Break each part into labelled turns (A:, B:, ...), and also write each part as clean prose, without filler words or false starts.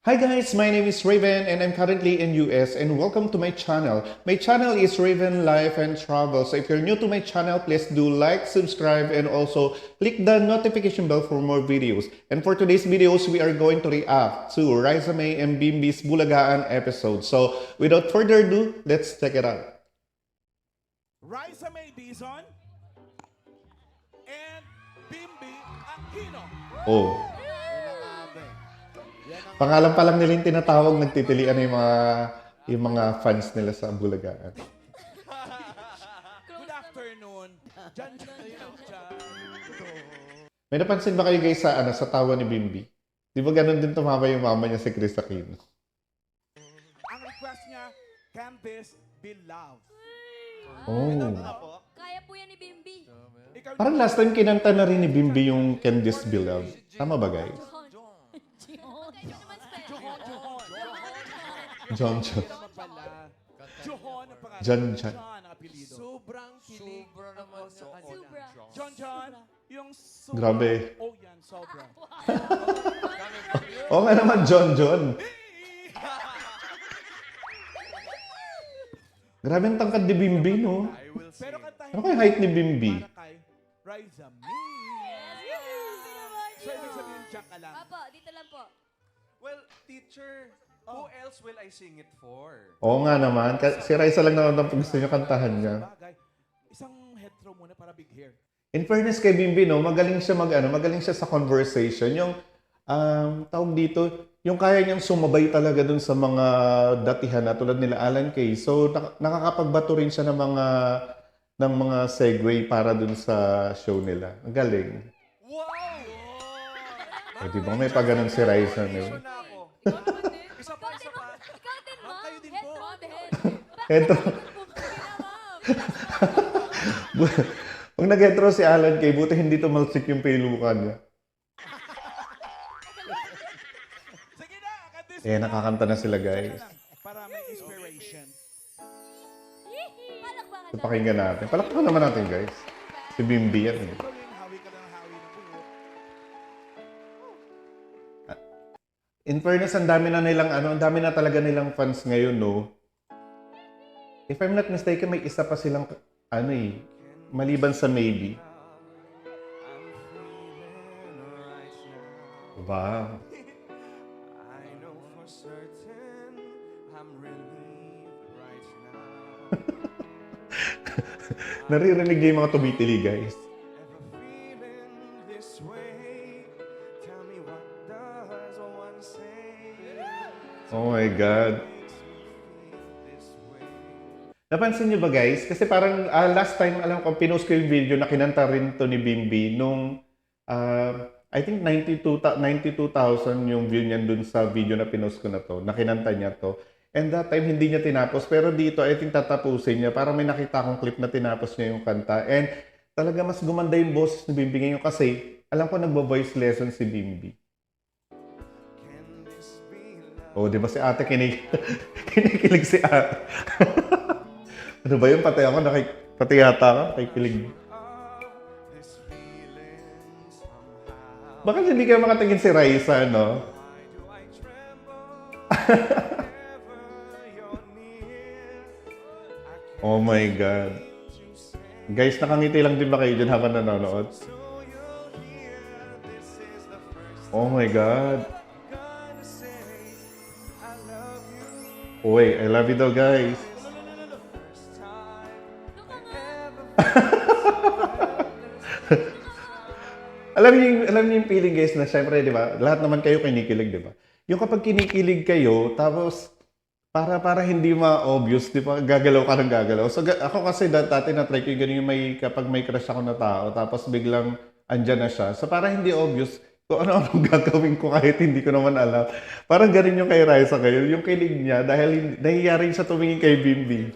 A: Hi guys, my name is Raven and I'm currently in US and welcome to my channel. My channel is Raven Life and Travel. So if you're new to my channel, please do like, subscribe, and also click the notification bell for more videos. And for today's videos, we are going to react to Raisa May and Bimbi's Bulagaan episode. So without further ado, let's check it out.
B: Raisa May Dizon and Bimbi Aquino.
A: Oh, pangalan pa lang nila yung tinatawag, nagtitilian yung mga fans nila sa Bulagaan.
B: Good afternoon. Jan.
A: May napansin ba kayo guys sa tawa ni Bimbi? Di ba ganun din tumama yung mama niya si Chris Aquino?
B: Ang request niya, can this be love?
A: Oh.
C: Kaya po yan ni Bimbi.
B: Ikaw
A: Parang last time kinanta na rin ni Bimbi yung Can This Be Love. Tama ba guys?
C: Kayo naman special.
A: John.
B: naman pala. Johon ang pangalan.
A: John.
B: John ang apelido.
D: Sobrang kilig.
E: Sobra naman
D: ako sa
E: yun.
D: kanya.
C: Sobra.
B: John, yung sobra.
A: Grabe.
B: Oh yan, sobra.
A: Oo nga naman, John. Grabe ang tangkad ni Bimbi, no?
D: I will
B: Pero
D: sing.
B: kantahin
A: Ano kaya height ni Bimbi?
B: para kay Raisa May. So, ibig sabihin, diyan ka lang.
C: Apo, dito lang po.
D: Well, teacher, who else will I sing it for?
A: Oo nga naman. Si Raisa lang naman ang gusto niya kantahan niya.
B: Bagay. Isang hetero muna para big hair.
A: In fairness kay Bimbi, no, magaling siya magaling siya sa conversation. Yung, tawag dito, yung kaya niyang sumabay talaga dun sa mga datihan na tulad nila Alan Kay. So, nakakapagbato rin siya ng mga segue para dun sa show nila. Ang galing.
D: Wow!
A: O, di ba may pag-ganon si Raisa, no?
D: Ikaw na ako. Isa pa, isa pa.
C: Ikaw din, ma.
B: Kayo din po.
A: Eto. Pag nag-hetero si Alan Kay, buti hindi tumalsik yung pelukan niya.
B: Sige na, can this
A: Eh, nakakanta na sila, guys.
B: para may inspiration.
C: Palakpakan
A: So,
C: lang.
A: pakinggan natin. Palakpakan naman natin, guys. Si Bimbi yan, eh.
B: Tuloy, hawi ka lang ng hawi ng buhok.
A: In fairness, ang dami na talaga nilang fans ngayon, no? If I'm not mistaken, may isa pa silang, maliban sa Maybe. Wow.
D: I know for certain I'm relieved right now.
A: Naririnig niyo yung mga tumitili, guys.
D: Ever feeling this way? Tell me what does one say?
A: Oh my God.
D: This way.
A: Napansin niyo ba, guys? Kasi parang last time, alam ko, pinost ko yung video na kinanta rin to ni Bimbi nung, I think 92,000 yung view niyan dun sa video na pinost ko na to, na kinanta niya to. And that time, hindi niya tinapos. Pero dito, I think tatapusin niya. Parang may nakita akong clip na tinapos niya yung kanta. And talaga mas gumanda yung boses ni Bimbi ngayon kasi alam ko nagbo-voice lesson si Bimbi.
D: Can this be love?
A: Oh, di ba si ate kinikilig si ate? Ano ba yun? Pati yata ako, nakikilig.
D: This feeling somehow.
A: Bakit hindi kayo makatingin si Raisa, no?
D: Why do I tremble whenever you're near? I
A: Oh my God. Guys, nakangiti lang din ba kayo dyan habang nanonood?
D: so you'll hear this is the first
A: Oh my God.
D: gonna say I love you.
A: Uy, I love you daw, guys.
D: First time
C: Doon ka nga.
A: Alam niyo yung feeling, guys, na syempre, di ba? Lahat naman kayo kinikilig, di ba? Yung kapag kinikilig kayo, tapos para hindi ma-obvious, di ba? Gagalaw ka ng gagalaw. So, ako kasi dati na-try ko yung ganun yung kapag may crush ako na tao, tapos biglang andyan na siya. So, para hindi obvious, kung ano-ano gagawin ko kahit hindi ko naman alam. Parang ganun yung kay Raisa kayo. Yung kilig niya, dahil nahiya rin siya tumingin kay Bimbi.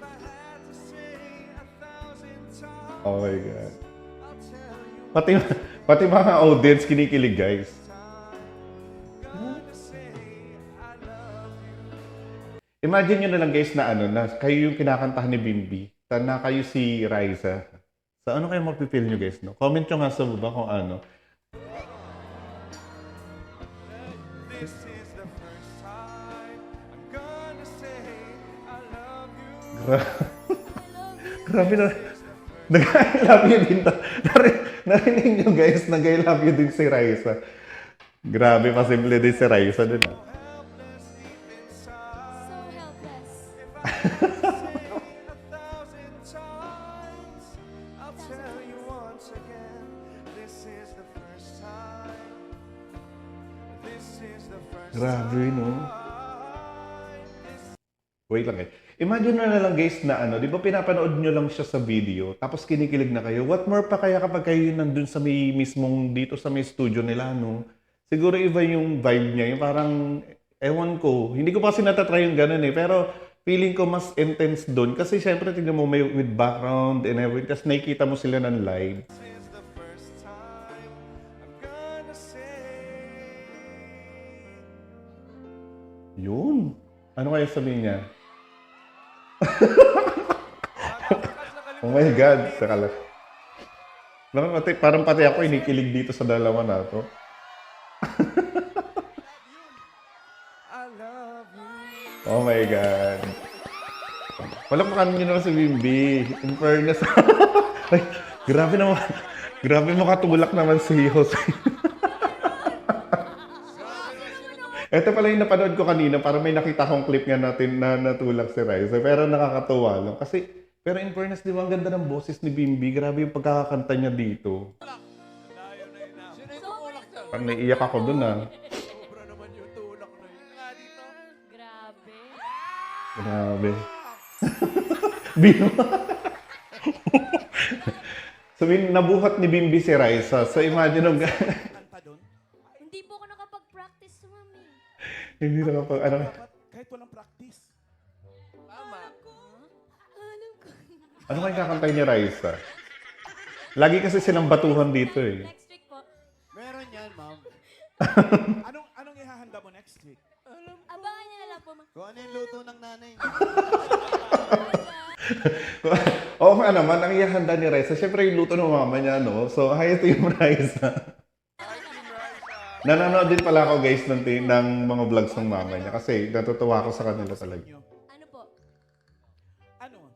A: Oh my God. Pati mga audience kinikilig, guys. Imagine nyo na lang, guys, na kayo yung kinakantahan ni Bimbi, na kayo si Raisa. So, ano kayo mapipil nyo, guys, no? Comment nyo nga sa baba kung ano.
D: This is the first time I'm gonna say I love you.
A: Grabe na. Nag-I love you din to. Narinig nyo guys, nag-I love you din si Raisa. Grabe, pasimple din si Raisa dun ah.
D: Helpless deep inside.
C: So helpless.
D: Say 1,000 times, I'll tell you once again. This is the first time. This is the first
A: Grabe, no?
D: time.
A: Wait lang eh. Imagine na lang guys na ano, di ba pinapanood nyo lang siya sa video, tapos kinikilig na kayo. What more pa kaya kapag kayo nandun sa may mismong dito sa may studio nila, no? Siguro iba yung vibe niya, yung parang, ewan ko, hindi ko pa kasi natatry yung ganun eh, pero feeling ko mas intense doon. Kasi syempre, tignan mo may with background and everything, tapos nakikita mo sila ng live.
D: This is the first time I'm gonna say.
A: Yun. Ano kaya sabihin niya? Oh my God. Saka lang. Parang pati ako inikilig dito sa dalawa na to.
D: I love you.
A: Oh my God. Palakpakan niyo naman si Bimbi. In fairness. Ay, grabe makatulak naman si Jose. Ito pala yung napanood ko kanina, para may nakita kong clip nga natin na natulak si Raisa. Pero nakakatuwa lang. Pero in fairness, di ba ang ganda ng boses ni Bimbi? Grabe yung pagkakakanta niya dito. Parang naiiyak ako dun ah.
B: Sobra naman yung tulak na yun. Nga dito.
C: Grabe.
A: Grabe. Bino. So, nabuhat ni Bimbi si Raisa. So, imagine nung...
B: Kanta doon.
C: Hindi po ako nakapag-practice, mami.
A: Hindi na kapag... Ano,
B: Dapat kahit walang practice.
C: Alam ko.
A: ano kayong kakantay ni Raisa? Lagi kasi silang batuhan dito eh.
C: Next week po.
B: Meron yan, ma'am. anong ihahanda mo next week?
C: Abangan niyo na lang po, ma.
E: Kung ano yung luto ng nanay.
A: Oo nga naman, ang ihahanda ni Raisa, syempre yung luto ng mama niya, no? So, hi to yung Raisa. Nanonood din pala ako, guys, ng mga vlogs ng mama niya kasi natutuwa ako sa kanila talaga.
C: Ano po?
B: Ano?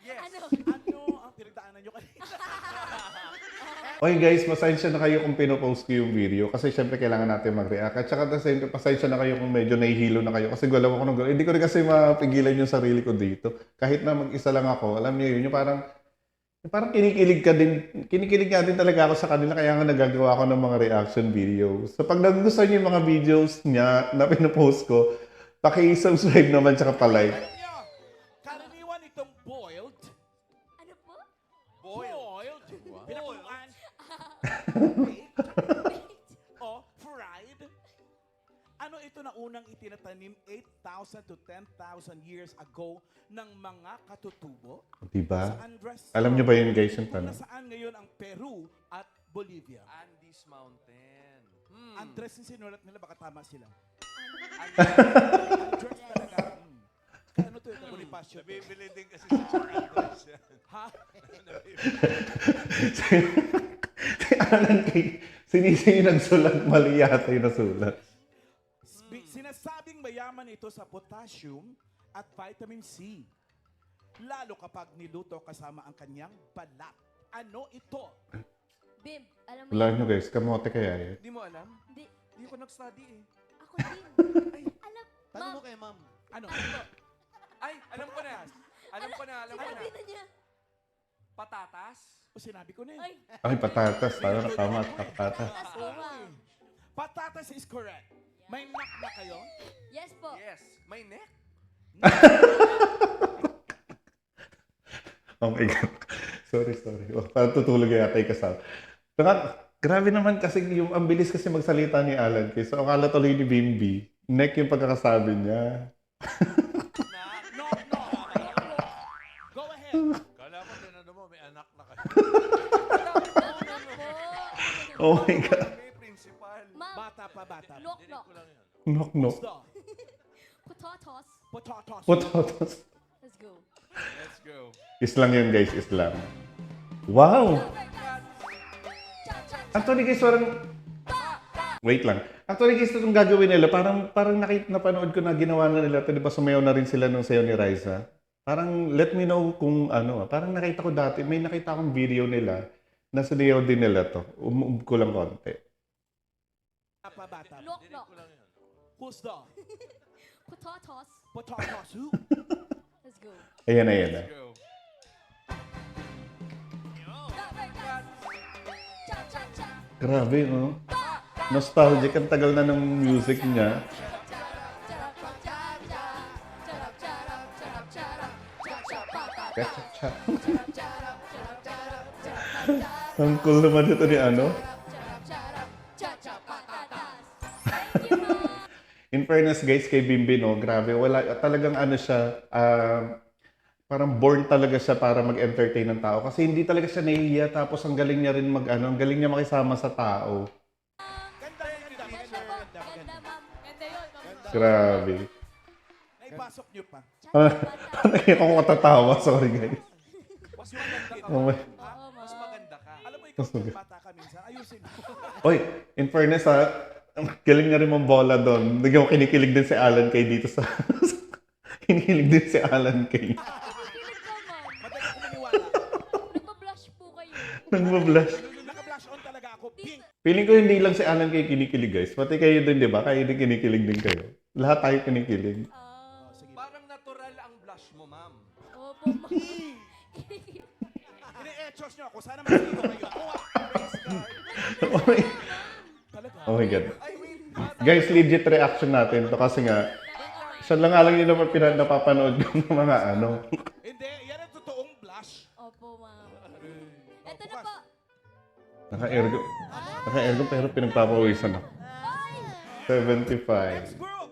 B: Yes.
C: Ano?
B: Ano ang pinagdaanan nyo kanina?
A: Okay guys, pasensya na kayo kung pinopost ko yung video kasi syempre kailangan natin mag-react. At saka pasensya na kayo kung medyo nahihilo na kayo kasi galaw ako ng galaw. Hindi ko rin kasi mapigilan yung sarili ko dito. Kahit na mag-isa lang ako, alam niyo yun, yung parang kinikilig nga din talaga ako sa kanila kaya nga nagagawa ako ng mga reaction videos. So pag nagustuhan niyo yung mga videos niya na pinopost ko, paki-subscribe naman tsaka pa-like.
B: Nyo, karaniwan itong boiled.
C: Ano po?
B: Boiled. Pinakuluan. O fried. Ano ito na unang itinatanim 8,000 to 10,000 years ago ng mga katutubo?
A: Diba?
B: Sa Andres.
A: Alam niyo ba yun guys yung
B: Kung
A: tanong?
B: nasaan ngayon ang Peru at Bolivia?
E: Andes Mountain.
B: Andres yung sinulat nila, baka tama sila. Andres talaga. Ano to ito? Bonifacio. to.
E: Nabibili din kasi sa Andes yan.
B: Ha?
A: Si Alan Kay, sinisi yung nagsulat, mali yata yung nasulat.
B: Sinasabing mayaman ito sa potassium at vitamin C. Lalo kapag niluto kasama ang kanyang balat. Ano ito?
C: Bim, alam mo
A: Wala
C: yun?
A: nyo guys, kamote kaya yun.
E: Hindi mo alam?
C: Hindi.
E: Hindi ko nag-study eh.
C: Ako din. Alam.
E: Tanong
C: Ma'am,
E: mo kay ma'am.
B: Ano?
E: Ay, alam ko na. Alam ko na.
C: sinabi na niya.
E: Patatas?
B: O sinabi ko na eh.
C: Ay,
A: Ay, patatas. Parang tama, patatas.
C: tatas po, ma'am.
B: Patatas is correct. May knock na kayo?
C: Yes po.
E: Yes. May neck?
A: Oh my God. Sorry. Oh, parang tutulog yata yung kasama. Saka, grabe naman kasi yung ang bilis kasi magsalita ni Alan Kay. So, akala tuloy ni Bimbi. Neck yung pagkakasabi niya.
B: No. Go ahead.
E: Kala ko tinanong mo, may anak na kayo.
A: Oh my God.
E: May principal.
C: Ma'am,
B: Bata pa.
C: knock.
A: Knock.
B: So,
C: Potatoes.
B: potatoes.
A: Patatas.
C: Let's go.
E: Let's go.
A: Islang yun guys, Islam. Wow!
C: Cha-cha-cha.
A: Actually guys, parang Wait lang. Actually, guys, itong gagawin nila, parang napanood ko na ginawa na nila ito, di ba sumayaw na rin sila nung sayaw ni Raisa? Parang let me know kung ano, parang nakita ko dati, may nakita akong video nila na sinayaw din nila to. Ko lang konti.
B: Bata.
C: Look, look.
B: Who's the?
C: Potatoes.
B: Potatoes who?
C: Let's go.
A: Ayan, ayan.
E: Let's go.
C: Cha cha cha.
A: Grabe, no? Nostalgic, ang tagal na ng music niya. Cha-cha-cha. Ang cool naman ito ni ano. In fairness guys, kay Bimbi, no, grabe, wala, talagang ano siya, parang born talaga siya para mag-entertain ng tao. Kasi hindi talaga siya nahihiya, tapos ang galing niya rin ang galing niya makisama sa tao. Grabe.
B: Naipasok niyo pa.
A: Naiyak ako katatawa, sorry guys.
E: Mas maganda ka.
A: Oh my.
E: Mas maganda ka.
B: Alam mo, ikaw yung bata ka minsan. Ayusin mo.
A: Oy, in fairness ha, ang galing na rin mong bola doon. Hindi ako kinikilig din si Alan Kay dito sa... kinikilig din si Alan Kay.
C: Kinikilig ka, ma'am.
B: Madali ako maniwala.
C: Nagpa-blush po kayo.
A: Nagpa-blush.
B: Naka-blush on talaga ako. Pink.
A: Feeling ko hindi lang si Alan Kay kinikilig guys. Pati kayo din, di ba? Kayo din kinikilig din kayo. Lahat tayo kinikilig.
B: Sige.
E: Parang natural ang blush mo, ma'am.
C: Opo, ma'am.
B: Ini-etchos niyo ako. Sana masino kayo. Ako praise God.
A: Oh my,
B: Talaga.
A: oh my God.
E: I mean,
A: Guys, legit reaction natin to kasi nga, siya lang nga lang yun naman napapanood ko ng mga ano.
B: Hindi, yan ang totoong blush.
C: Opo, ma'am. Ito na po.
A: Naka-ergo pero pinagpapawisan ako. 75.
B: Next group.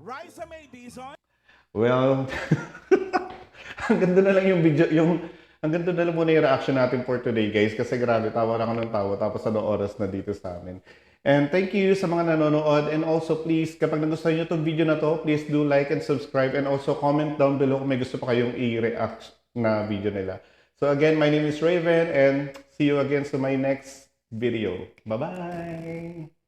B: Raisa May Dizon.
A: Well, hanggang doon na lang yung video, hanggang doon na lang muna yung reaction natin for today, guys. Kasi grabe, tawa na ako ng tawa. Tapos ano oras na dito sa amin. And thank you sa mga nanonood. And also, please, kapag nagustuhan nyo itong video na to, please do like and subscribe. And also, comment down below kung may gusto pa kayong i-react na video nila. So again, my name is Raven. And see you again sa my next video. Bye-bye!